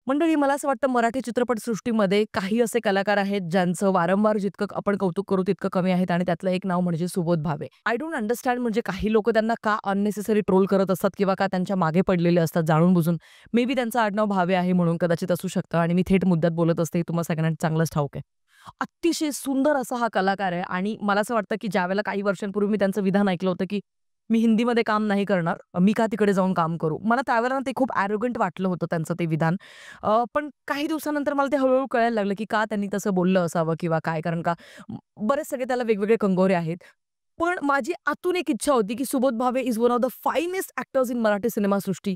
मंडळी, मला असं वाटतं मराठी चित्रपटसृष्टीमध्ये काही असे कलाकार आहेत ज्यांचं वारंवार जितकं आपण कौतुक करू तितकं कमी आहेत आणि त्यातलं एक नाव म्हणजे Subodh Bhave. I don't understand म्हणजे काही लोकं त्यांना का अननेसेसरी ट्रोल करत असतात किंवा का त्यांच्या मागे पडलेले असतात जाणून-बुजून. मे बी त्यांचं आडनाव भावे आहे म्हणून कदाचित असू शकतं आणि मी थेट मुद्द्यात बोलत असते, हे तुम्हा सगळ्यांना चांगलंच ठाऊक आहे. अतिशय सुंदर असा हा कलाकार आहे आणि मला असं वाटतं, की ज्यावेळेला काही वर्षांपूर्वी मी त्यांचं विधान ऐकलं होतं, की मी हिंदीमध्ये काम नाही करणार, मी का तिकडे जाऊन काम करू? मला त्यावेळेला ते खूप ॲरोगंट वाटलं होतं त्यांचं ते विधान. पण काही दिवसानंतर मला ते हळू कळायला लागलं, की का त्यांनी तसं बोललं असावं किंवा काय? कारण का बरेच सगळे त्याला वेगवेगळे कंगोरे आहेत. पण माझी आतून एक इच्छा होती, की Subodh Bhave is one of the finest actors in Marathi सिनेमासृष्टी.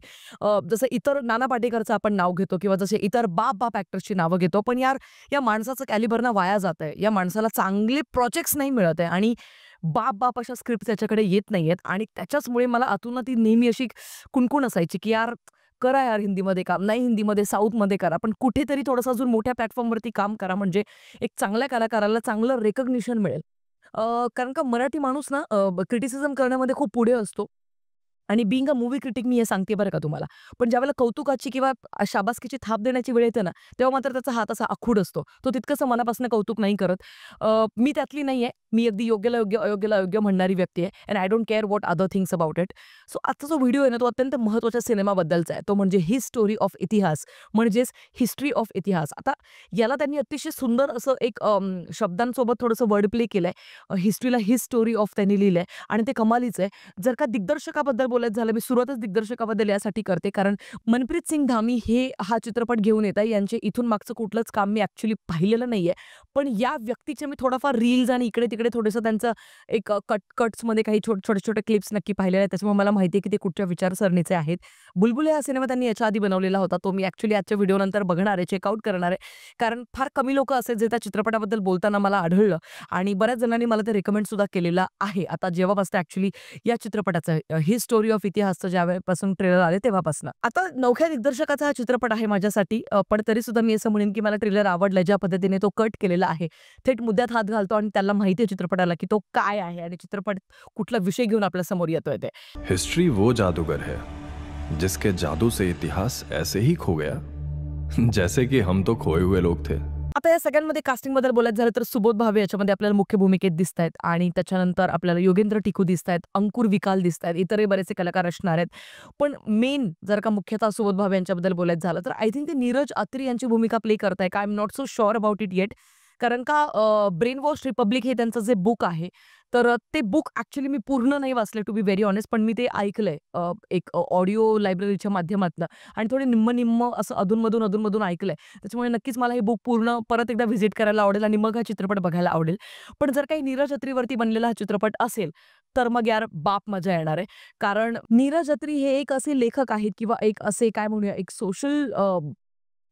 जसं इतर नाना पाटेकरचं आपण नाव घेतो किंवा जसे इतर बाप-बाप ॲक्टर्सची नावं घेतो. पण यार, या माणसाचं कॅलिबर ना वाया जातंय. या माणसाला चांगले प्रोजेक्ट्स नाही मिळत आहे आणि बाप-बाप अशा स्क्रिप्ट त्याच्याकडे येत नाहीयेत आणि त्याच्याचमुळे मला आतून ती नेहमी अशी कुणकुण असायची, की यार करा यार हिंदीमध्ये काम. नाही हिंदीमध्ये, साऊथमध्ये करा. पण कुठेतरी थोडंसं अजून मोठ्या प्लॅटफॉर्मवरती काम करा म्हणजे एक चांगल्या कलाकाराला चांगलं रिकॉग्निशन मिळेल. कारण का मराठी माणूस ना क्रिटिसिझम करण्यामध्ये खूप पुढे असतो. आणि बीइंग अ मूव्ही क्रिटिक मी हे सांगते बरं का तुम्हाला. पण ज्यावेळेला कौतुकाची किंवा शाबासकीची थाप देण्याची वेळ येते ना, तेव्हा मात्र त्याचा हात असा आखूड असतो. तो तितकंसं मनापासून कौतुक नाही करत. मी त्यातली नाहीये. मी अगदी योग्यला योग्य, अयोग्यला अयोग्य म्हणणारी व्यक्ती आहे. And I don't care what other things about it. So आजचा जो व्हिडिओ आहे ना, तो अत्यंत महत्त्वाच्या सिनेमाबद्दलचा आहे. तो म्हणजे हिज स्टोरी ऑफ इतिहास म्हणजेच हिस्ट्री ऑफ इतिहास. आता याला त्यांनी अतिशय सुंदर असं एक शब्दांसोबत थोडंसं वर्ड प्ले केलंय. हिस्ट्रीला हिज स्टोरी ऑफ त्यांनी लिहिलंय आणि ते कमालीचं आहे. जर का दिग्दर्शकाबद्दल बोलायचं झालं, मी सुरुवातच दिग्दर्शकाबद्दल यासाठी करते, कारण मनप्रीत सिंग धामी हे हा चित्रपट घेऊन येत आहे. यांचे इथून मागचं कुठलंच काम मी ॲक्चुअली पाहिलेलं नाहीये. पण या व्यक्तीचे मी थोडाफार रील्स आणि इकडे-तिकडे थोडंसं त्यांचं एक कट्समध्ये काही छोटे-छोटे क्लिप्स नक्की पाहिलेले आहेत. त्याच्यामुळे मला माहिती आहे, की ते कुठच्या विचारसरणीचे आहेत. बुलबुल हा सिनेमा त्यांनी याच्या आधी बनवलेला होता. तो मी ॲक्चुअली आजच्या व्हिडिओनंतर बघणार आहे, चेकआउट करणार आहे. कारण फार कमी लोकं असे जे त्या चित्रपटाबद्दल बोलताना मला आढळलं आणि बऱ्याच जणांनी मला ते रिकमेंड सुद्धा केलेलं आहे. आता जेव्हापासून ॲक्चुअली या चित्रपटाचं ही स्टोरी ऑफ इतिहासचं ज्यावेळेपासून ट्रेलर आले तेव्हापासून. आता नवख्या दिग्दर्शकाचा हा चित्रपट आहे माझ्यासाठी. पण तरीसुद्धा मी असं म्हणेन, की मला ट्रेलर आवडलाय. ज्या पद्धतीने तो कट केलेला आहे. थेट मुद्द्यात हात घालतो आणि त्याला माहिती आहे चित्रपटाला, की तो काय आहे आणि चित्रपट कुठला विषय घेऊन आपल्या समोर येतोय ते. हिस्ट्री वो जादूगर है जिसके जादू से इतिहास ऐसे ही खो गया जैसे कि हम तो खोए हुए लोग थे. आता या सगळ्यांमध्ये कास्टिंगबद्दल बोलायचं झालं तर सुबोध भावे याच्यामध्ये आपल्याला मुख्य भूमिकेत दिसतायत आणि त्याच्यानंतर आपल्याला योगेंद्र टिकू दिसतायत, अंकुर विकाल दिसतायत, इतरही बरेचसे कलाकार असणार आहेत. पण मेन जर का मुख्यतः सुबोध भावे यांच्याबद्दल बोलायचं झालं तर आय थिंक ते नीरज अत्री यांची भूमिका प्ले करताय का? I am not so sure about it eight. कारण का ब्रेन वॉश रिपब्लिक हे त्यांचं जे बुक आहे, तर ते बुक ॲक्चुअली मी पूर्ण नाही वाचलं टू बी व्हेरी ऑनेस्ट. पण मी ते ऐकलंय एक ऑडिओ लायब्ररीच्या माध्यमातनं आणि थोडे निम्म-निम्म असं अधून-मधून ऐकलंय. त्याच्यामुळे नक्कीच मला हे बुक पूर्ण परत एकदा व्हिजिट करायला आवडेल आणि मग हा चित्रपट बघायला आवडेल. पण जर काही नीरज अत्रीवरती बनलेला हा चित्रपट असेल, तर मग यार बाप मजा येणार आहे. कारण नीरज अत्री हे एक असे लेखक आहेत किंवा एक असे काय म्हणूया एक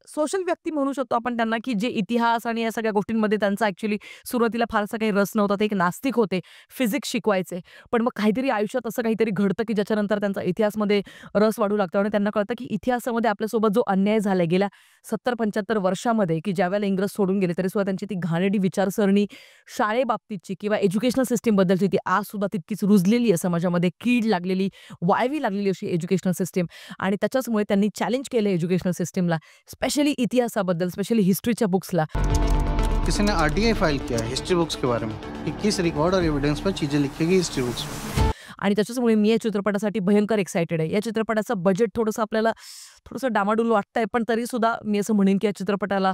सोशल व्यक्ती म्हणू शकतो आपण त्यांना, की जे इतिहास आणि या सगळ्या गोष्टींमध्ये त्यांचा ॲक्चुअली सुरुवातीला फारसा काही रस नव्हता. ते एक नास्तिक होते, फिजिक्स शिकवायचे. पण मग काहीतरी आयुष्यात असं काहीतरी घडतं, की ज्याच्यानंतर त्यांचा इतिहासमध्ये रस वाढू लागतो आणि त्यांना कळतं, की इतिहासामध्ये आपल्यासोबत जो अन्याय झालाय गेल्या 70-75 वर्षामध्ये, की ज्यावेळेला इंग्रज सोडून गेले, तरीसुद्धा त्यांची ती घाणेरडी विचारसरणी शाळेबाबतीतची किंवा एज्युकेशनल सिस्टमबद्दलची ती आजसुद्धा तितकीच रुजलेली आहे समाजामध्ये, कीड लागलेली, वाळवी लागलेली अशी एज्युकेशनल सिस्टम आणि त्याच्याचमुळे त्यांनी चॅलेंज केलं एज्युकेशनल सिस्टमला, स्पेशली इतिहासाबद्दल, स्पेशली हिस्ट्रीच्या बुक्सला. किसी ने आरटीआई फाइल किया है हिस्ट्री बुक्स के बारे में कि किस रिकॉर्ड और एविडेंस पर चीजें लिखेगी हिस्ट्री बुक्स में. आणि त्याच्याचमुळे मी या चित्रपटासाठी भयंकर एक्सायटेड आहे. या चित्रपटाचं बजेट थोडंसं आपल्याला थोडंसं डामाडूल वाटतंय, पण तरीसुद्धा मी असं म्हणेन, की या चित्रपटाला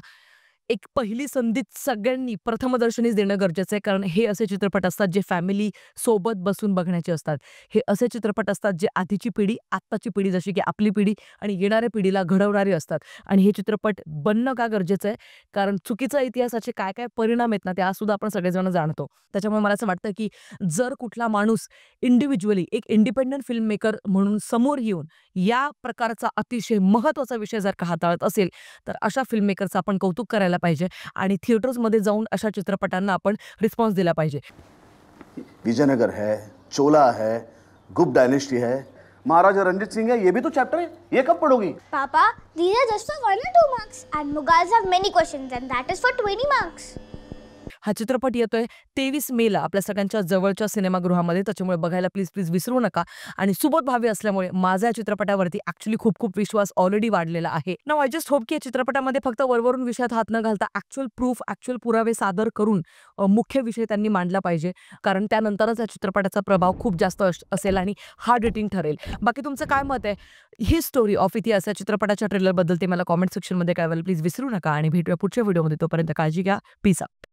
एक पहिली संधी सगळ्यांनी प्रथमदर्शनीच देणं गरजेचं आहे. कारण हे असे चित्रपट असतात जे फॅमिली सोबत बसून बघण्याचे असतात. हे असे चित्रपट असतात जे आधीची पिढी, आत्ताची पिढी जशी की आपली पिढी आणि येणाऱ्या पिढीला घडवणारे असतात. आणि हे चित्रपट बनणं का गरजेचं आहे? कारण चुकीचा इतिहासाचे काय-काय परिणाम आहेत ना, ते आजसुद्धा आपण सगळेजण जाणतो. त्याच्यामुळे मला असं वाटतं, की जर कुठला माणूस इंडिव्हिज्युअली एक इंडिपेंडंट फिल्म मेकर म्हणून समोर येऊन या प्रकारचा अतिशय महत्त्वाचा विषय जर का हाताळत असेल, तर अशा फिल्म मेकरचं आपण कौतुक करायला पाहिजे आणि थिएटर्समध्ये जाऊन अशा चित्रपटांना आपण रिस्पॉन्स दिला पाहिजे. विजयनगर है, चोला है, गुप्त डायनेस्टी है, महाराजा रणजीत सिंह है, ये भी तो चैप्टर है. ये कब पढ़ोगी? Papa, these are just for 1 or 2 marks and Mughals have many questions and that is for 20 marks. हा चित्रपट येतोय 23 मेला आपल्या सगळ्यांच्या जवळच्या सिनेमागृहामध्ये. त्याच्यामुळे बघायला प्लीज विसरू नका. आणि सुबोध भावे असल्यामुळे माझा या चित्रपटावरती ॲक्चुअली खूप विश्वास ऑलरेडी वाढलेला आहे. नाऊ आय जस्ट होप की या चित्रपटामध्ये फक्त वरवरून विषयात हात न घालता ॲक्चुअल प्रूफ, ॲक्चुअल पुरावे सादर करून मुख्य विषय त्यांनी मांडला पाहिजे. कारण त्यानंतरच या चित्रपटाचा प्रभाव खूप जास्त असेल आणि हार्ड हिटिंग ठरेल. बाकी तुमचं काय मत आहे ही स्टोरी ऑफ इतिहास या चित्रपटाच्या ट्रेलरबद्दल ते मला कॉमेंट सेक्शनमध्ये कळवायला प्लीज विसरू नका. आणि भेटूया पुढच्या व्हिडिओमध्ये. तोपर्यंत काळजी घ्या. Peace out.